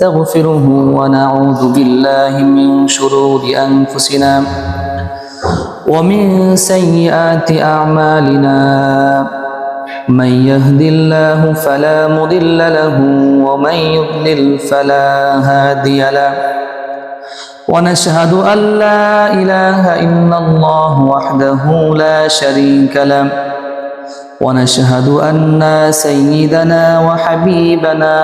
نستغفره ونعوذ بالله من شرور أنفسنا ومن سيئات أعمالنا من يهد الله فلا مضل له ومن يضلل فلا هادي له ونشهد أن لا إله إلا الله وحده لا شريك له ونشهد أن سيدنا وحبيبنا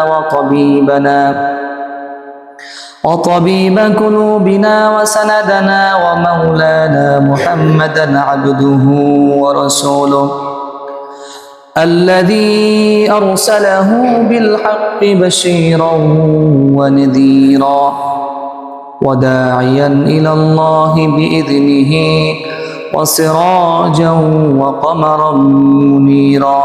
وطبيب قلوبنا وسندنا ومولانا محمدا عبده ورسوله الذي أرسله بالحق بشيرا ونذيرا وداعيا إلى الله بإذنه وسراجا وقمرا منيرا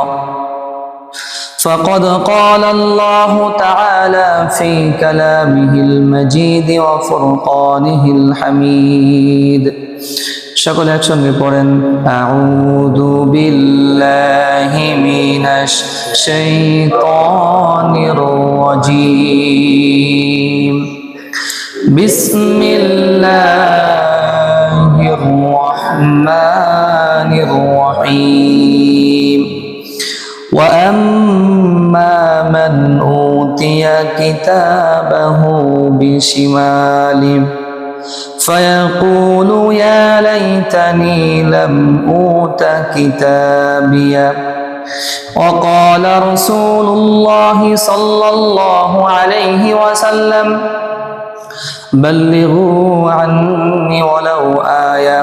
فقد قال الله تعالى في كلامه المجيد وفرقانه الحميد সকল একসঙ্গে পড়েন আউযু বিল্লাহি মিনাশ শাইতানির রাজীম বিসমিল্লাহির রাহমানির রহিম وأما من أوتي كتابه بشماله فيقول يا ليتني لم أوت كتابيه وقال رسول الله صلى الله عليه وسلم بلغوا عني ولو آية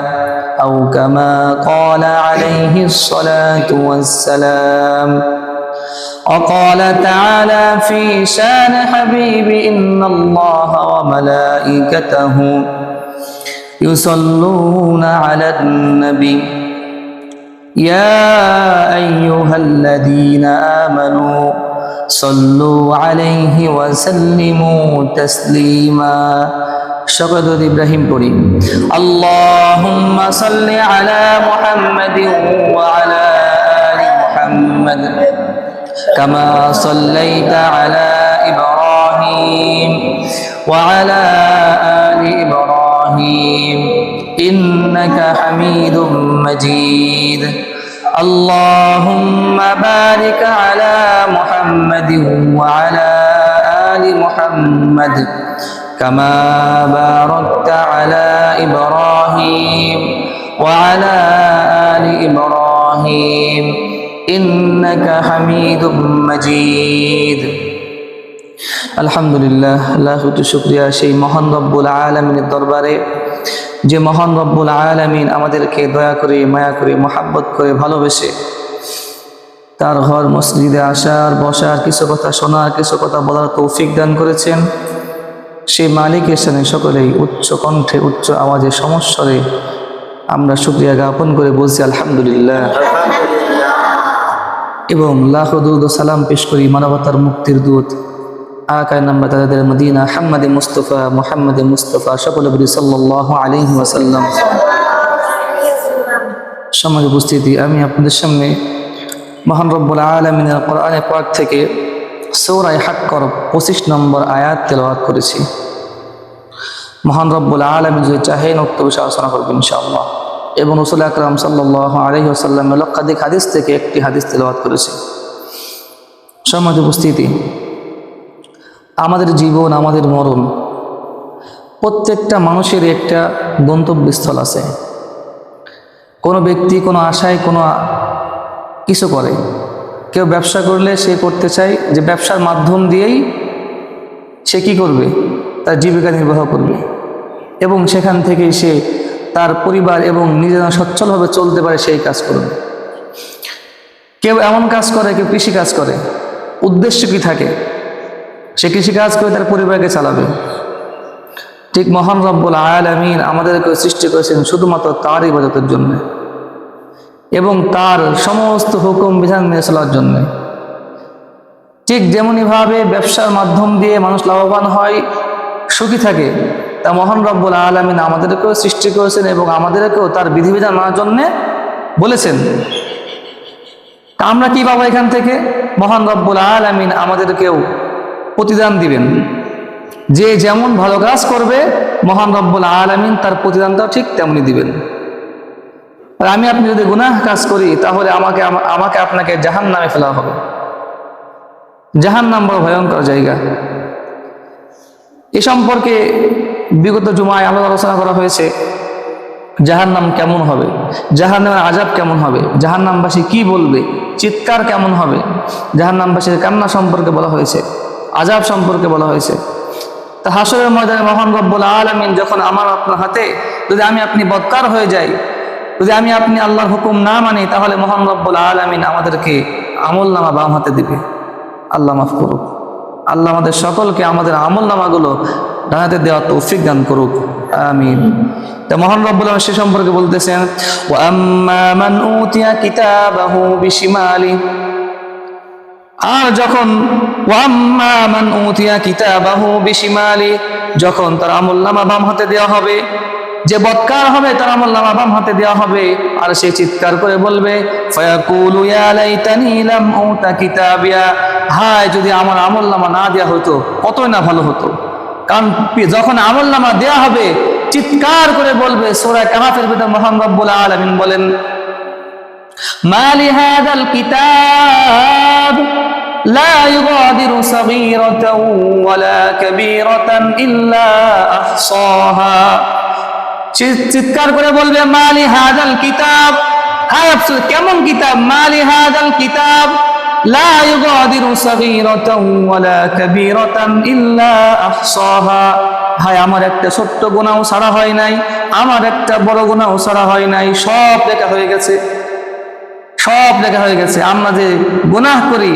أو كما قال عليه الصلاة والسلام وقال تعالى في شان حبيبي إن الله وملائكته يصلون على النبي يا أيها الذين آمنوا صلوا عليه وسلموا تسليما شقد إبراهيم قولي اللهم صل على محمد وعلى آل محمد كما صليت على إبراهيم وعلى آل إبراهيم إنك حميد مجيد اللهم بارك على محمد وعلى آل محمد كما باركت على إبراهيم وعلى آل إبراهيم إنك حميد مجيد আলহামদুলিল্লাহ লাখো শুকরিয়া সেই মহান রব্বুল আলামিনের দরবারে যে মহান রব্বুল আলামিন আমাদেরকে দয়া করে মায়া করে মহব্বত করে ভালোবেসে তার ঘর মসজিদে আসার বসার কিছু কথা শোনার কিছু কথা বলার তৌফিক দান করেছেন সেই মালিকের সামনে সকলেই উচ্চ কণ্ঠে উচ্চ আওয়াজে সমস্বরে আমরা শুকরিয়া জ্ঞাপন করে বলছি আলহামদুলিল্লাহ এবং লাখো দুরূদ ও সালাম পেশ করি মানবতার মুক্তির দূত আকায় নাম্বার তাদের মদিনা মুহাম্মদে মুস্তাফা সকলে বলি সাল্লাল্লাহু আলাইহি ওয়াসাল্লাম। সম্মানিত উপস্থিতি, আমি আপনাদের সামনে মহান রব্বুল আলামিনের কোরআনে পাক থেকে সূরা হাক্কর 25 নম্বর আয়াত তেলাওয়াত করেছি। মহান রব্বুল আলামিন যদি চাহেন উক্ত বিষয়ে আলোচনা করবেন ইনশাআল্লাহ এবং রাসূল আকরাম সাল্লাল্লাহু আলাইহি ওয়াসাল্লামের লক্ষাধিক হাদিস থেকে একটি হাদিস তেলাওয়াত করেছি। সম্মানিত উপস্থিতি, আমাদের জীবন আমাদের মরণ প্রত্যেকটা মানুষের একটা গন্তব্যস্থল আছে। কোনো ব্যক্তি কোনো আশায় কোনো কিছু করে, কেউ ব্যবসা করলে সে করতে চায় যে ব্যবসার মাধ্যম দিয়েই সে কি করবে, তার জীবিকা নির্বাহ করবে এবং সেখান থেকেই সে তার পরিবার এবং নিজে যেন সচ্ছলভাবে চলতে পারে সেই কাজ করবে। কেউ এমন কাজ করে, কেউ কৃষি কাজ করে। উদ্দেশ্য কি থাকে? সে কৃষিকাজ করে তার পরিবারকে চালাবে। ঠিক মহান রব্বুল আলামিন আমাদেরকে সৃষ্টি করেছেন শুধুমাত্র তার ইবাদতের জন্য এবং তার সমস্ত হুকুম বিধান মেনে চলার জন্য। ঠিক যেমনইভাবে ব্যবসার মাধ্যম দিয়ে মানুষ লাভবান হয়, সুখী থাকে, তা মহান রব্বুল আলামিন আমাদেরকেও সৃষ্টি করেছেন এবং আমাদেরকেও তার বিধিবিধান মানার জন্য বলেছেন। আমরা কি পাবো এখান থেকে? মহান রব্বুল আলামিন আমাদেরকেও প্রতিদান দিবেন। যে যেমন ভালো কাজ করবে মহান রব্বুল আলামিন তার প্রতিদানটাও ঠিক তেমনি দিবেন। আর আমি আপনি যদি গুনাহ কাজ করি তাহলে আমাকে আপনাকে জাহান্নামে ফেলা হবে। জাহান্নাম বড় ভয়ঙ্কর জায়গা। এ সম্পর্কে বিগত জুমায় আলোচনা করা হয়েছে, জাহান্নাম কেমন হবে, জাহান্নামের আযাব কেমন হবে, জাহান্নামবাসী কি বলবে, চিৎকার কেমন হবে, জাহান্নামবাসীর কান্না সম্পর্কে বলা হয়েছে, আযাব সম্পর্কে বলা হয়েছে। তা হাসরের ময়দানে মহান রব্বুল আলামিন যখন আমার আপনার হাতে যদি আমি আপনি বদকার হয়ে যাই, যদি আমি আপনি আল্লাহর হুকুম না মানি, তাহলে মহান রব্বুল আলামিন আমাদেরকে আমলনামা বাম হাতে দিবে। আল্লাহ মাফ করুক। আল্লাহ আমাদের সকলকে আমাদের আমলনামাগুলো ডান হাতে দেওয়ার তৌফিক দান করুক, আমিন। তা মহান রব্বুল আলামিন সে সম্পর্কে বলতেছেন, ওয়া আম্মা মান উতিয়া কিতাবাহু বিশিমালি, আর যখন ওয়া আম্মা মান উতিয়া কিতাবাহু বিশিমালি, যখন তার আমলনামা বাম হাতে দেওয়া হবে, যে বদকার হবে তার আমলনামা বাম হাতে দেওয়া হবে, আর সে চিৎকার করে বলবে, ফায়াকুলু ইয়া লাইতানি লাম উতা কিতাবিয়া, হায় যদি আমার আমলনামা না দেওয়া হতো কতই না ভালো হতো। কারণ যখন আমলনামা দেওয়া হবে চিৎকার করে বলবে। সূরা কাহফের ভিতর মহান রব্বুল আলামিন বলেন, মালি হাদাল কিতাব লা ইউগাদিরু সাগীরাতাও ওয়ালা কাবীরাতান ইল্লা আহসাহা, চিৎকার করে বলবে, মালি হাদাল কিতাব, হায় আফসোস কেমন কিতাব, মালি হাদাল কিতাব লা ইউগাদিরু সাগীরাতাও ওয়ালা কাবীরাতান ইল্লা আহসাহা, হায় আমার একটা ছোট্ট গুনাহ ছাড়া হয় নাই, আমার একটা বড় গুনাহ ছাড়া হয় নাই, সব লেখা হয়ে গেছে, সব লেখা হয়ে গেছে। আমরা যে গুনাহ করি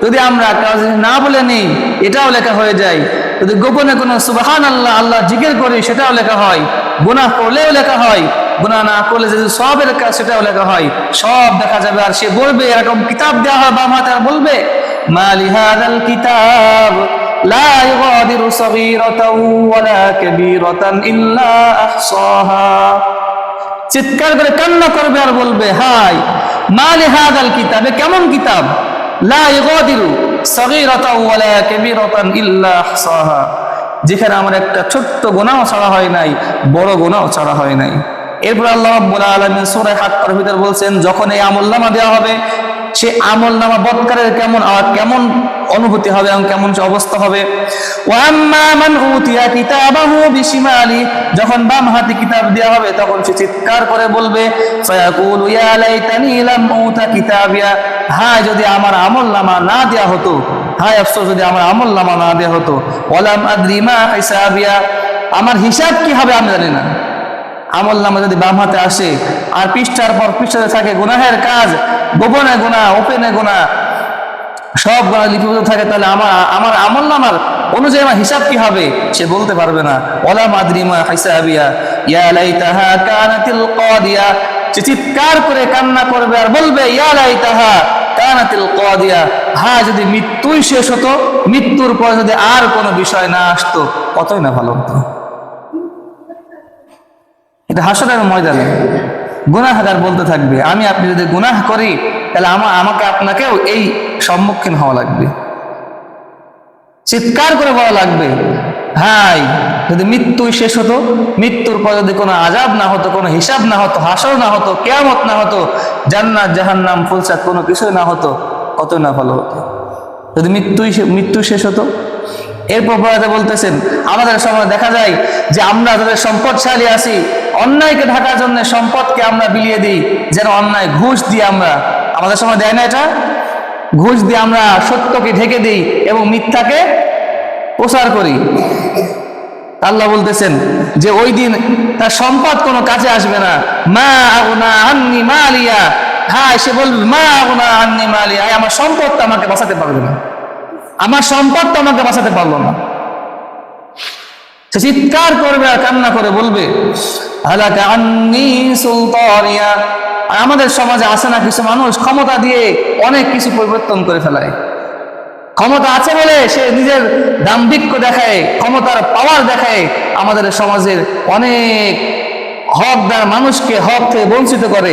যদি আমরা কাজ না বলে নেই এটাও লেখা হয়ে যায়, যদি গোপনে কোনো সুবহানাল্লাহ আল্লাহ জিকির করি সেটাও লেখা হয়, গুনাহ করলেও লেখা হয়, গুনাহ না করলে যদি সবের কাজ সেটাও লেখা হয়, সব দেখা যাবে। আর সে বলবে, এরকম কিতাব দেওয়া হয় বাম হাতে, আর বলবে, মালি হাদাল কিতাব লা ইউগাদিরু সাগীরাতাও ওয়ালা কাবীরাতান ইল্লা আহসাহা, চিৎকার করে কান্না করবে আর বলবে, হায় মালি হাদাল কিতাব, কেমন কিতাব, লা ইউগাদিরু সাগীরাতাও ওয়ালা কাবীরাতান ইল্লা আহসাহা, যেখানে আমার একটা ছোট্ট গুনাহ ছাড়া হয় নাই, বড় গুনাহ ছাড়া হয় নাই। এরপর আল্লাহ রাব্বুল আলামিন সূরা হাক্কার ভিতর বলছেন, যখন এই আমলনামা দেওয়া হবে, সে আমলনামা বদকারের কেমন অনুভূতি হবে এবং কেমন অবস্থা হবে। ওয়া আম্মা মান উতিয়া কিতাবাহু বিশিমালি, যখন বাম হাতে কিতাব দেওয়া হবে তখন সে চিৎকার করে বলবে, ফায়াকুলু ইয়া লাইতানি লাম উতা কিতাবিয়া, হায় যদি আমার আমলনামা না দেওয়া হতো, হায় আফসোস যদি আমার আমলনামা না দেওয়া হতো, ওয়ালাম আদরি মা হিসাবিয়া, আমার হিসাব কি হবে আমি জানি না। আমলনামা যদি বাম হাতে আসে আর পৃষ্ঠার পর পৃষ্ঠাতে থাকে গুনাহের কাজ, গোপনে গুনাহ, ওপেনে গুনাহ, সব গুনাহ লিপিবদ্ধ থাকে, তাহলে আমার আমলনামার অনুযায়ী আমার হিসাব কি হবে সে বলতে পারবে না। ওয়ালা মাদরি মা হিসাবিয়া ইয়া লাইতাহা কানাতিল কাদিয়া, সে চিৎকার করে কান্না করবে আর বলবে, ইয়া লাইতাহা কানাতিল কাদিয়া, হ্যাঁ যদি মৃত্যুই শেষ হতো, মৃত্যুর পর যদি আর কোনো বিষয় না আসতো কতই না ভালো হতো। এটা হাসরের ময়দানে গুনাহগার বলতে থাকবে, আমি আপনি যদি গুনাহ করি তাহলে আমাকে আপনাকেও এই সম্মুখীন হওয়া লাগবে, চিৎকার করে বলা লাগবে, হাই যদি মৃত্যুই শেষ হতো, মৃত্যুর পর যদি কোনো আযাব না হতো, কোনো হিসাব না হতো, হাসর না হতো, কিয়ামত না হতো, জান্নাত জাহান্নাম ফুলসাত কোনো কিছুই না হতো, কত না ভালো হতো যদি মৃত্যু শেষ হতো। এরপর বলতেছেন, আমাদের সময় দেখা যায় যে আমরা যাদের সম্পদশালী আছি, অন্যায়কে ঢাকার জন্য সম্পদকে আমরা বিলিয়ে দিই, যেন অন্যায় ঘুষ দিয়ে আমাদের সময় দেয় না, এটা ঘুষ দিয়ে আমরা সত্যকে ঢেকে দিই এবং মিথ্যাকে প্রচার করি। আল্লাহ বলতেছেন যে ওই দিন তার সম্পদ কোনো কাজে আসবে না। মা আগনা আন্নি মালিয়া, হ্যাঁ সে বলবে, মা আগনা আন্নি মালিয়া, আমার সম্পদ তো আমাকে বাঁচাতে পারবে না, আমার সম্পদ তো আমাকে বাঁচাতে পারলো না। সে চিৎকার করবে আর কান্না করে বলবে, হালাকা আন্নি সুলতানিয়া। আমাদের সমাজে আছে না কিছু মানুষ ক্ষমতা দিয়ে অনেক কিছু পরিবর্তন করে ফেলায়, ক্ষমতা আছে বলে সে নিজের দাম্ভিক্য দেখায়, ক্ষমতার পাওয়ার দেখায়, আমাদের সমাজের অনেক হকদার মানুষকে হক থেকে বঞ্চিত করে।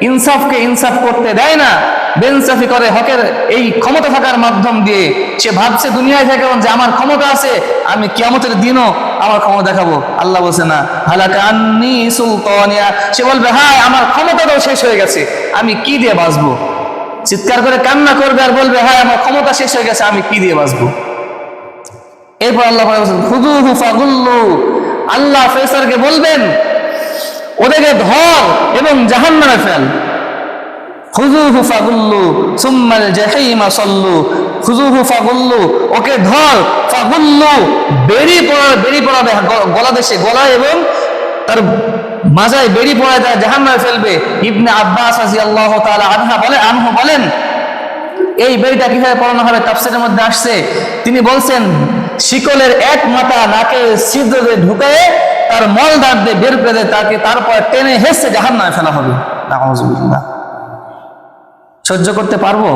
ইনসাফকে ইনসাফ করতে দেয় না, বেইনসাফি করে হকের এই ক্ষমতা থাকার মাধ্যম দিয়ে। সে ভাবছে দুনিয়ায় থেকে যে আমার ক্ষমতা আছে, আমি কিয়ামতের দিনও আমার ক্ষমতা দেখাবো। আল্লাহ বলছে না, হালাকা আন্নি সুলতানিয়া। সে বলবে হায় আমার ক্ষমতাটাও শেষ হয়ে গেছে, আমি কি দিয়ে বাঁচবো? চিৎকার করে কান্না করবে আর বলবে হায় আমার ক্ষমতা শেষ হয়ে গেছে, আমি কি দিয়ে বাঁচবো? এরপর আল্লাহ বলছেন খুযুহু ফাগুল্লু। আল্লাহ ফেরেশতাদেরকে বলবেন ওদেরকে ধর এবং জাহান্নামে ফেল। খুযুহু ফাগুল্লু সুম্মাল জাহিমা সাল্লু। খুযুহু ফাগুল্লু, ওকে ধর, ফাগুল্লু বেরি পড়াবে গলা দেশে, গলায় এবং তার মাজায় বেরি পড়ায় তারা জাহান্নামে ফেলবে। ইবনে আব্বাস রাদিয়াল্লাহু তাআলা আনহু বলেন এই বেড়িটা কিভাবে পড়ানো হবে তাফসীরের মধ্যে আসছে। তিনি বলছেন শিকলের এক মাথা নাকে ছিদ্রে ঢুকায়ে তার মলদ্বার দিয়ে বের করে তাকে তারপর টেনে হেসে জাহান্নামে ফেলা হবে। নাউযুবিল্লাহ। সহ্য করতে পারবো?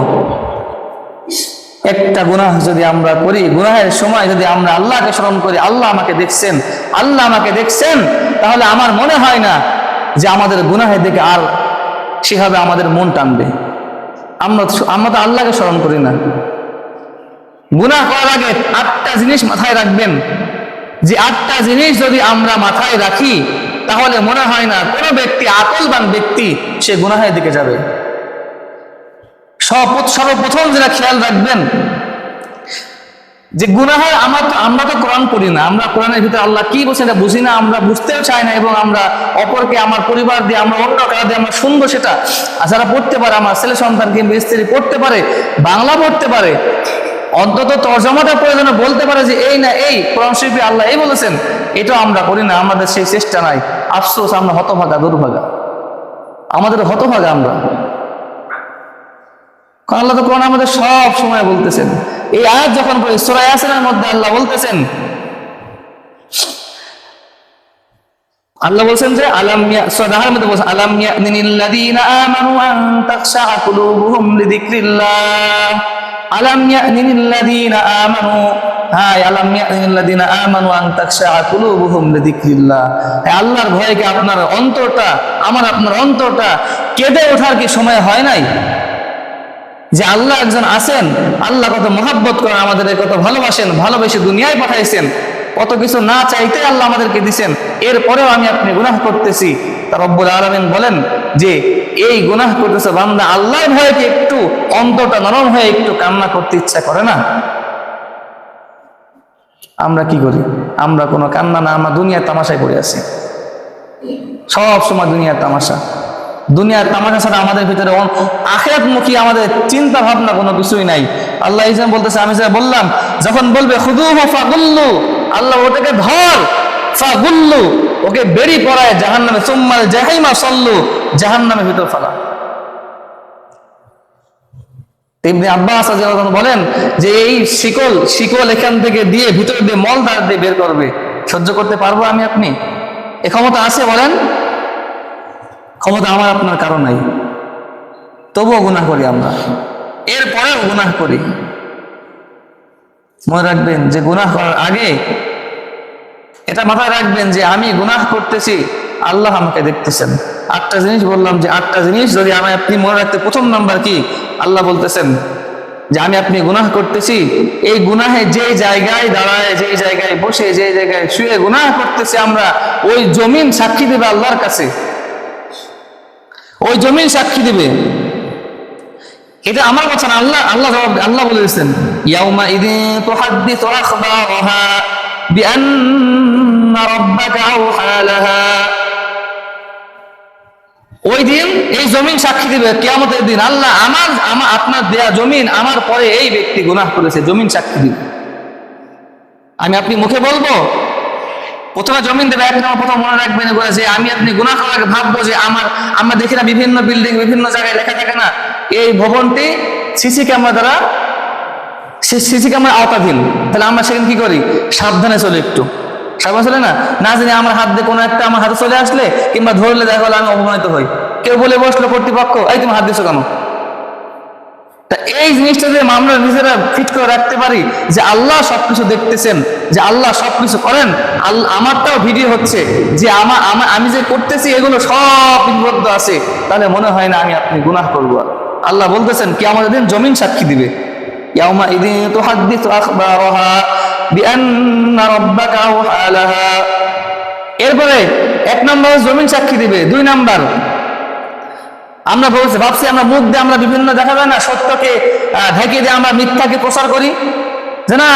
একটা গুনাহ যদি আমরা করি, গুনাহের সময় যদি আমরা আল্লাহকে স্মরণ করি, আল্লাহ আমাকে দেখছেন, আল্লাহ আমাকে দেখছেন, তাহলে আমার মনে হয় না যে আমাদের গুনাহের দিকে আর সেভাবে আমাদের মন টানবে। আমরা তো আল্লাহকে স্মরণ করি না। গুনাহ করার আগে 8টা জিনিস মাথায় রাখবেন, যে 8টা জিনিস যদি আমরা মাথায় রাখি তাহলে মনে হয় না কোনো ব্যক্তি, আকলবান ব্যক্তি, সে গুনাহের দিকে যাবে। সর্বপ্রথম যেটা খেয়াল রাখবেন যে গুনাহের আমরা তো কোরআন পড়ি না, আমরা কোরআনের ভিতরে আল্লাহ কি বলছেন এটা বুঝি না, আমরা বুঝতেও চাই না, এবং আমরা অপরকে, আমার পরিবার দিয়ে, আমরা অন্য কারা দিয়ে আমরা শুনবো সেটা। আর যারা পড়তে পারে, আমার ছেলে সন্তান কিংবা স্ত্রী পড়তে পারে, বাংলা পড়তে পারে, অন্তত তরজমাটা প্রয়োজন বলতে পারে যে এই না এই কোরআন শরীফে আল্লাহ এই বলেছেন, এটাও আমরা করি না। আমাদের সেই চেষ্টা নাই। আফসোস, আমরা হতভাগা, দুর্ভাগা, আমাদের হতভাগা আমরা। কারণ আল্লাহ তো কোরআন আমাদের সব সময় বলতেছেন। এই আয়াত যখন পড়ি সূরা ইয়াসিনের মধ্যে আল্লাহ বলতেছেন, আল্লাহ বলছেন যে সূরার মধ্যে বলছেন আলাম ইয়ানিল্লাযীনা আমানু আন তাখশা কুলুবুহুম লিযিকরিল্লাহ। আলাম ইয়ানিল্লাযীনা আমানু, আলাম ইয়ানিল্লাযীনা আমানু আন তাখশা কুলুবুহুম লিযিকরিল্লাহ। আল্লাহর ভয়ে কি আপনার অন্তরটা, আপনার অন্তরটা কেঁদে ওঠার কি সময় হয় নাই? যে আল্লাহ একজন আছেন, আল্লাহ কত মহাব্বত করেন, আমাদের কত ভালোবাসেন, ভালোবেসে দুনিয়ায় পাঠাইছেন, কত কিছু না চাইতে আল্লাহ আমাদেরকে দিছেন, এরপরেও আমি আপনি গুনাহ করতেছি। তা রব্বুল আলামিন বলেন যে এই গুনাহ করতেছে বান্দা, আল্লাহর ভয়ে কি একটু অন্তরটা নরম হয়ে একটু কান্না করতে ইচ্ছা করে না? আমরা কি করি? আমরা কোনো কান্না না, আমরা দুনিয়ার তামাশায় পড়ে আছি, সব সময় দুনিয়ার তামাশা। দুনিয়ার তামাশা ছাড়া আমাদের ভিতরে আখিরাতমুখী আমাদের চিন্তা ভাবনা কোনো কিছুই নাই। আল্লাহ এই বলতেছে, আমি যা বললাম, যখন বলবে খুযুহু ফাগুল্লু, আল্লাহ ওটাকে ধর, ফাগুল্লু ওকে বেরি পড়ায় জাহান্নামে, সুম্মাল জাহিমা সাল্লু জাহান্নামের ভিতর ফেলা। ইবনে আব্বাস রাদিয়াল্লাহু আনহু বলেন যে এই শিকল এখান থেকে দিয়ে ভিতর দিয়ে মলদ্বার দিয়ে বের করবে। সহ্য করতে পারবো আমি আপনি? এ ক্ষমতা আছে? বলেন। ক্ষমতা আমার আপনার কারো নাই, তবুও গুনাহ করি আমরা, এরপরেও গুনাহ করি। মনে রাখবেন যে গুনাহ করার আগে এটা মাথায় রাখবেন যে আমি গুনাহ করতেছি, আল্লাহ আমাকে দেখতেছেন। 8টা জিনিস বললাম, যে 8টা জিনিস যদি আমি আপনি মনে রাখতে, প্রথম নাম্বার কি? আল্লাহ বলতেছেন যে আমি আপনি গুনাহ করতেছি, এই গুনাহে যে জায়গায় দাঁড়ায়, যে জায়গায় বসে, যে জায়গায় শুয়ে গুনাহ করতেছি আমরা, ওই জমিন সাক্ষী দেবে আল্লাহর কাছে, ওই জমিন সাক্ষী দিবে। এটা আমার কথা না, আল্লাহ বলে দিয়েছেন ইয়াউমা ইযিন তুহাদ্দিসু আখবারাহা বিআন্না রাব্বাকা আওহা লাহা। ওই দিন এই জমিন সাক্ষী দিবে, কিয়ামতের দিন। আল্লাহ আপনার দেয়া জমিন, আমার পরে এই ব্যক্তি গুনাহ করেছে, জমিন সাক্ষী দিবে। আমি আপনি মুখে বলবো? প্রথমে জমিন দেবে। এক নম্বর প্রথম মনে রাখবেন যে আমি আপনি গুনাহ করার আগে ভাববো যে আমরা দেখি না বিভিন্ন বিল্ডিং, বিভিন্ন জায়গায় লেখা থাকে না এই ভবনটি সিসি ক্যামেরা আওতাধীন। তাহলে আমরা সেখানে কি করি? সাবধানে চলে, একটু সাবধানে চলে না, না জানি আমার হাত দিয়ে কোনো একটা আমার হাতে চলে আসলে কিংবা ধরলে দেখা গেলো আমি অপমানিত হই। কেউ বলে বসলো কর্তৃপক্ষ, এই তুমি হাত দিচ্ছ কেন? তা এই জিনিসটা যদি আমরা নিজেরা ফিট করে রাখতে পারি যে আল্লাহ সবকিছু দেখতেছেন, যে আল্লাহ সবকিছু করেন, আমারটাও ভিডিও হচ্ছে, যে আমি যে করতেছি এগুলো সব লিপিবদ্ধ আছে, তাহলে মনে হয় না আমি আপনি গুনাহ করবো। আল্লাহ বলতেছেন কিয়ামতের দিন জমিন সাক্ষী দিবে, ইয়াউমা ইযিন তুহাদ্দিসু আখবারাহা বিআন্না রাব্বাকা আওহা লাহা। এরপরে এক নম্বর জমিন সাক্ষী দিবে। দুই নাম্বার, আমরা ভাবছি আমরা মুখ দিয়ে আমরা বিভিন্ন দেখা যায় না সত্যকে ঢেকে দিয়ে আমরা মিথ্যাকে প্রচার করি, যে না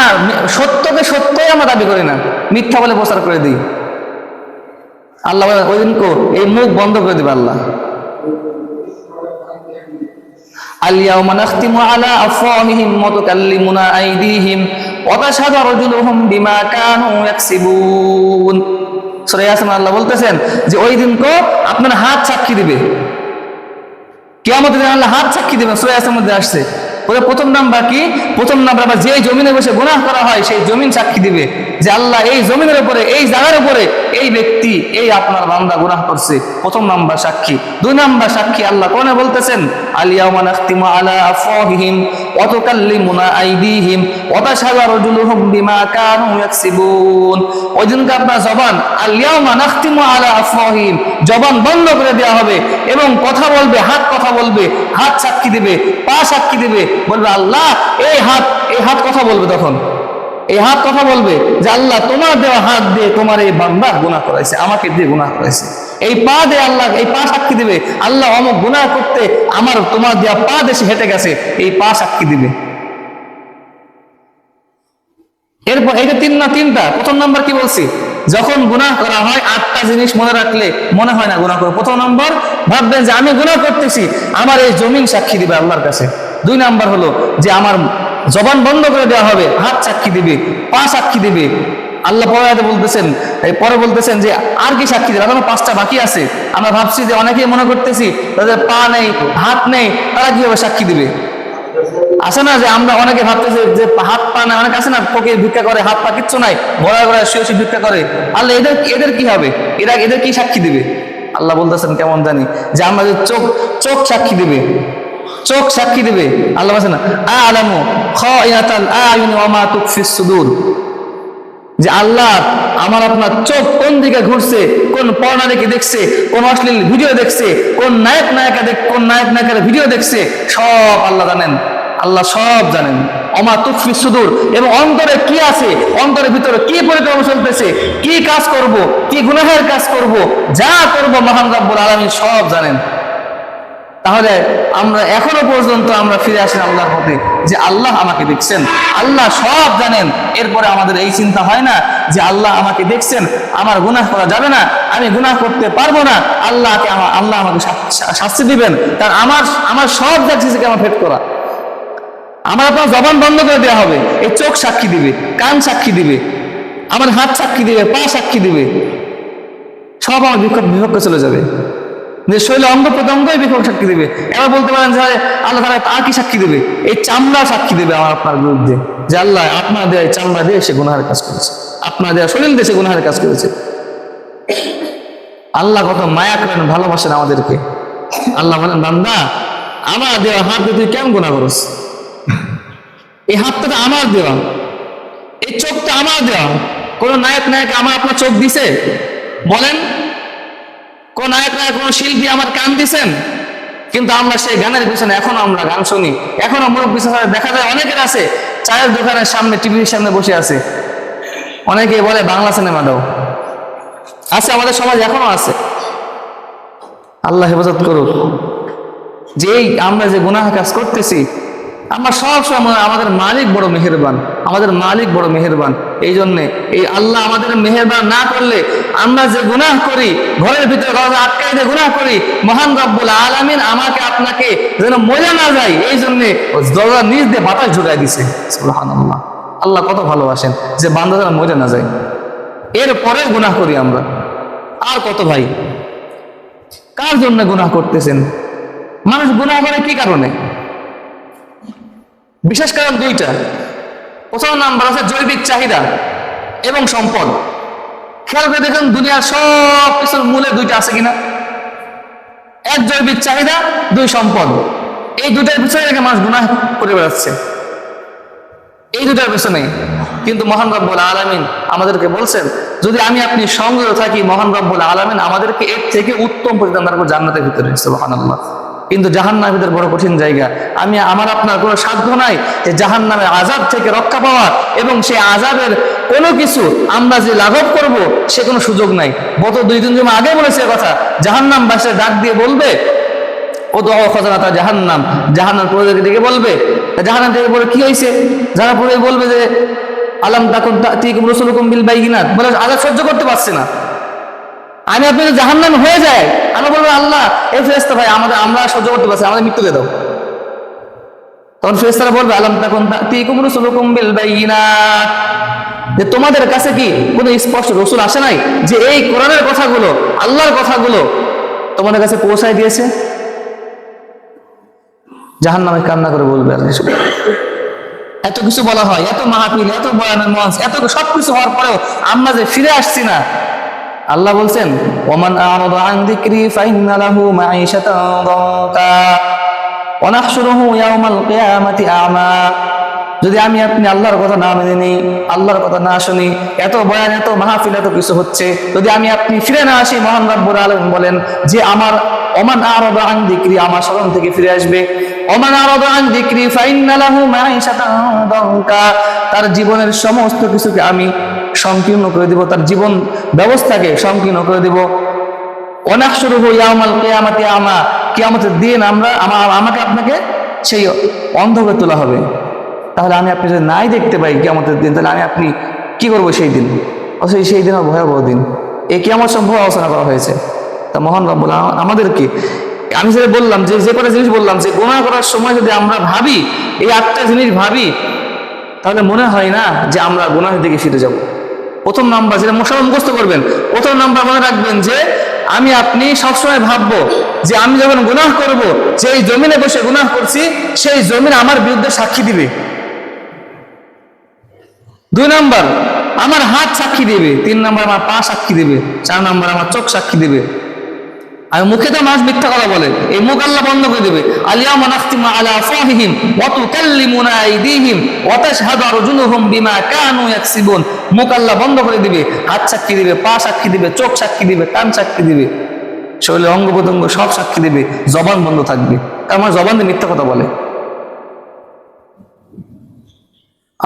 সত্যকে সত্যই আমরা দাবি করি না, মিথ্যা বলে প্রচার করে দিই। আল্লাহ বলেন ওই দিন এই মুখ বন্ধ করে দিবে আল্লাহ। আল-ইয়াওমা নাখতিমু আলা আফওয়াহিহিম ওয়া তুকাল্লিমুনা আইদিহিম ওয়া তাশহাদু আরজুলুহুম বিমা কানু ইয়াকসিবুন। সূরা ইয়াসিন আল্লাহ বলতেছেন যে ওই দিন আপনার হাত সাক্ষী দিবে। কিয়ামতের দিন আল্লাহ হাত সাক্ষী দিবে, সূরা ইয়াসিনের মধ্যে আসছে। প্রথম নাম্বার কি? প্রথম নাম্বার আবার যে জমিনে বসে গুনাহ করা হয় সেই জমিন সাক্ষী দিবে যে আল্লাহ এই জমিনের উপরে, এই জায়গার উপরে এই ব্যক্তি, এই আপনার বান্দা গুনাহ করছে। প্রথম নাম্বার সাক্ষী। দুই নাম্বার সাক্ষী আল্লাহ কোনে বলতেছেন আল-ইয়াওমা নাখতিমু আলা আফওয়াহিহিম ওয়া তুকাল্লিমুনা আইদিহিম ওয়া তাশহাদু আরজুলুহুম বিমা কানু ইয়াকসিবুন। ওই দিনকে আপনার জবান, আল-ইয়াওমা নাখতিমু আলা আফওয়াহিহিম, জবান বন্ধ করে দেওয়া হবে এবং কথা বলবে, হাত কথা বলবে, হাত সাক্ষী দিবে, পা সাক্ষী দিবে, বলবে আল্লাহ এই হাত কথা বলবে। তখন এই হাত কথা বলবে যে আল্লাহ তোমার দেওয়া হাত দিয়ে তোমার এই বান্দা গুনাহ করাইছে, আমাকে দিয়ে গুনাহ করাইছে। এই পা দিয়ে আল্লাহ, এই পা সাক্ষী দিবে আল্লাহ অমুক গুনাহ করতে আমার তোমার দেওয়া পা দেশে হেঁটে গেছে, এই পা সাক্ষী দিবে। এরপর এটা তিনটা। প্রথম নাম্বার কি বলছি? যখন গুনাহ করা হয় 8টা জিনিস মনে রাখলে মনে হয় না গুনাহ করব। প্রথম নম্বর ভাববেন যে আমি গুনাহ করতেছি, আমার এই জমিন সাক্ষী দিবে আল্লাহর কাছে। দুই নাম্বার হলো যে আমার জবান বন্ধ করে দেওয়া হবে, হাত সাক্ষী দিবে, পা সাক্ষী দিবে। আল্লাহ পরে বলতেছেন যে আর কি সাক্ষী দিবে? এখনো 5টা বাকি আছে। আমরা ভাবছি যে অনেকেই মনে করতেছি তাদের পা নেই, হাত নেই, তারা কিভাবে সাক্ষী দিবে? আসে না যে আমরা অনেকে ভাবতেছি যে হাত পা নাই, অনেক আছে না ফকির ভিক্ষা করে, হাত পা কিচ্ছু নাই, ঘোড়া শুয়ে ভিক্ষা করে। আল্লাহ এদের কি হবে? এদের কি সাক্ষী দিবে? আল্লাহ বলতেছেন কেমন জানি যে আমাদের চোখ সাক্ষী দিবে, চোখ সাক্ষী দিবে। আল্লাহ বলেন আ'লামু খাইনাতাল আয়ুন ওয়া মা তুখফিস সুদূর, যে আল্লাহ আমার আপনার চোখ কোন দিকে ঘুরছে, কোন পর্নোগ্রাফি দেখছে, কোন অশ্লীল ভিডিও দেখছে, কোন নায়ক-নায়িকার ভিডিও দেখছে, সব আল্লাহ জানেন। আল্লাহ সব জানেন। ওমা তুখফিস সুদূর, এবং অন্তরে কি আছে, অন্তরের ভিতরে কি পরিকল্পনা চলতেছে, কি কাজ করব, কি গুনাহের কাজ করব, যা করব মহান রব্বুল আলামিন সব জানেন। তাহলে আমরা এখনো পর্যন্ত আমরা ফিরে আসেন আল্লাহর পথে যে আল্লাহ আমাকে দেখছেন, আল্লাহ সব জানেন। এরপরে আমাদের এই চিন্তা হয় না যে আল্লাহ আমাকে দেখছেন, আমার গুনাহ করা যাবে না, আমি গুনাহ করতে পারবো না, আল্লাহ আমাকে শাস্তি দিবেন। কারণ আমার সব দেখছে আমার ফেট করা। আমার আপনার জবান বন্ধ করে দেওয়া হবে, এই চোখ সাক্ষী দিবে, কান সাক্ষী দিবে, আমার হাত সাক্ষী দিবে, পা সাক্ষী দিবে, সব আমার বিপক্ষে চলে যাবে। যে শৈল অঙ্গ প্রত্যঙ্গই বিপক্ষ সাক্ষী দিবে। এবার বলতে পারেন যে আল্লাহ তাআলা আর কি সাক্ষী দিবে? এই চামড়া সাক্ষী দিবে আমার আপনার বিরুদ্ধে, যে আল্লাহ আপনার দেয়া চামড়া দিয়ে সে গুনাহের কাজ করেছে, আপনার দেয়া শরীর দিয়ে সে গুনাহের কাজ করেছে। আল্লাহ কত মায়া করেন, ভালোবাসেন আমাদেরকে। আল্লাহ বলেন বান্দা আমার দেওয়া হাত দিয়ে তুই কেমন গুনাহ করছ? এই হাতটা তো আমার দেওয়া, এই চোখটা আমার দেওয়া। কোন নায়ক আমার আপনার চোখ দিছে? বলেন কোন নায়ক কোন শিল্পী আমার কান দিছেন? কিন্তু আমরা সেই গানের পিছনে এখনো আমরা গান শুনি। এখনো মুরব্বী দেখা যায় অনেকের আছে চায়ের দোকানের সামনে, টিভির সামনে বসে আছে, অনেকে বলে বাংলা সিনেমা দাও। আছে, আমাদের সমাজ এখনো আছে। আল্লাহ হেফাজত করুক। যে আমরা যে গুনাহ কাজ করতেছি, আমরা সবসময় আমাদের মালিক বড় মেহেরবান, আমাদের মালিক বড় মেহেরবান। এই জন্যে এই আল্লাহ আমাদের মেহেরবান না করলে আমরা যে গুনাহ করি, ঘরের ভিতরে আটকাই দিয়ে গুনাহ করি, মহান রব্বুল আলামিন আমাকে আপনাকে যেন মজা না যায়, এই জন্যে দরজার নিচ দিয়ে বাতাস ঢুকাই দিছে। সুবহানাল্লাহ। আল্লাহ কত ভালোবাসেন যে বান্দা যেন মজা না যায়। এরপরে গুনাহ করি আমরা। আর কত ভাই, কার জন্য গুনাহ করতেছেন? মানুষ গুনাহ করে কি কারণে? বিশেষ কারণ দুইটা। প্রথম নাম্বার আছে জৈবিক চাহিদা এবং সম্পদ। খেয়াল করে দেখুন দুনিয়ার সব কিছুর মূলে দুইটা আছে কিনা? এক জৈবিক চাহিদা, দুই সম্পদ। এই দুটার পিছনে রেখে মানুষ গুনাহ করে বেড়াচ্ছে, এই দুটার পেছনে। কিন্তু মহান রব্বুল আলামিন আমাদেরকে বলছেন, যদি আমি আপনি সংযত থাকি, মহান রব্বুল আলামিন আমাদেরকে এর থেকে উত্তম প্রতিদান দান করবেন জান্নাতের ভিতরে। সুবহানাল্লাহ। কিন্তু জাহান্নামের ভিতর বড় কঠিন জায়গা। আমার আপনার কোনো সাধ্য নাই যে জাহান্নামের আযাব থেকে রক্ষা পাওয়ার, এবং সেই আযাবের কোনো কিছু আমরা যে লাঘব করব সে কোনো সুযোগ নাই। গত 2-3 দিন আগে বলেছে কথা, জাহান্নাম বাসে ডাক দিয়ে বলবে, ও তো খজানাতা জাহান্নাম, জাহান্নাম প্রজাকে ডেকে বলবে, জাহান্নাম থেকে বলে কি হয়েছে, যারা পরে বলবে যে আলাম তাকুন তা'তিকুম রাসূলুকুম বিল বাইয়িনাত, বলে আযাব সহ্য করতে পারছে না, আমি আপনি তো জাহান্নাম হয়ে যায়। আমরা বলবো আল্লাহ এই ফেরেশতা ভাই আমরা সহ্য করতে পারছি, আমাদের মৃত্যু দিয়ে দাও। তখন ফেরেশতারা বলবে আলাম তাকুন তা'তিকুম রাসূলুকুম বিল বাইয়িনাত, যে তোমাদের কাছে কি কোনো স্পষ্ট রাসূল আসে নাই যে এই কোরআনের কথাগুলো, আল্লাহর কথাগুলো তোমাদের কাছে পৌঁছায় দিয়েছে? জাহান্নামে কান্না করে বলবে। এত কিছু বলা হয়, এত মাহফিল, এত বয়ানের মঞ্চ, এত সবকিছু হওয়ার পরেও আমরা যে ফিরে আসছি না। আল্লাহ বলছেন, ওমান আ'রাদা আন যিকরি ফাইন্না লাহু মাঈশাতান দানকা ওয়া নাহশুরুহু ইয়াওমাল কিয়ামাতি আ'মা। যদি আমি আপনি আল্লাহর কথা না মেনে নিই, আল্লাহর কথা না শুনি, এত বয়ান, এত মাহফিল, এত কিছু হচ্ছে, যদি আমি আপনি ফিরে না আসি, মহান রব্বুল আলামিন বলেন যে ওমান আ'রাদা আন যিকরি, আমার স্মরণ থেকে ফিরে আসবে, ওমান আ'রাদা আন যিকরি ফাইন্না লাহু মাঈশাতান দানকা, তার জীবনের সমস্ত কিছুকে আমি সংকীর্ণ করে দিব, তার জীবন ব্যবস্থাকে সংকীর্ণ করে দিব। ওয়া নাহশুরুহু ইয়াওমাল কিয়ামাতি আ'মা, কিয়ামতের দিন আমাকে আপনাকে সেই অন্ধ করে তোলা হবে। তাহলে আমি আপনি যদি নাই দেখতে পাই কিয়ামতের দিন, তাহলে আমি আপনি কি করবো সেই দিন? অবশ্যই সেই দিন ভয়াবহ দিন। এই কিয়ামত সম্পর্কে আলোচনা করা হয়েছে। তা মহান রব্বুল আমাদেরকে, আমি যেটা বললাম, যে কটা জিনিস বললাম, যে গুনাহ করার সময় যদি আমরা ভাবি, এই 8টা জিনিস ভাবি, তাহলে মনে হয় না যে আমরা গুনাহের দিকে ফিরে যাব। প্রথম নাম্বার, যেটা সবাই মুখস্থ করবেন, প্রথম নাম্বার মনে রাখবেন যে আমি আপনি সবসময় ভাববো যে আমি যখন গুনাহ করব, যেই জমিনে বসে গুনাহ করছি সেই জমিন আমার বিরুদ্ধে সাক্ষী দিবে। 2 নাম্বার, আমার হাত সাক্ষী দিবে। 3 নাম্বার, আমার পা সাক্ষী দিবে। 4 নাম্বার, আমার চোখ সাক্ষী দিবে। আর মুখে তো মানুষ মিথ্যা কথা বলে, এই মুখ আল্লাহ বন্ধ করে দেবে। আল-ইয়াওমা নাখতিমু আলা আফওয়াহিহিম ওয়া তুকাল্লিমুনা আইদিহিম ওয়া তাশহাদু আরজুলুহুম বিমা কানু ইয়াকসিবুন। মুখ আল্লাহ বন্ধ করে দিবে, হাত সাক্ষী দিবে, পা সাক্ষী দিবে, চোখ সাক্ষী দিবে, কান সাক্ষী দিবে, শরীরের অঙ্গ প্রত্যঙ্গ সব সাক্ষী দিবে, জবান বন্ধ থাকবে। আমার জবান দিয়ে মিথ্যা কথা বলে।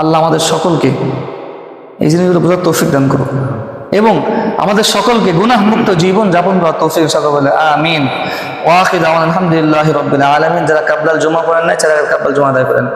আল্লাহ আমাদের সকলকে এই জিনিসগুলো বোঝার তৌফিক দান করো, এবং আমাদের সকলকে গুনাহ মুক্ত জীবন যাপন করার তৌফিক সকল বলে আমিন। ওয়া আখিরু দাওয়ানা আলহামদুলিল্লাহি রাব্বিল আলামিন। যারা কাবলাল জুমা পড়েন নাই, যারা কাবলাল জুমা আদায় করেন।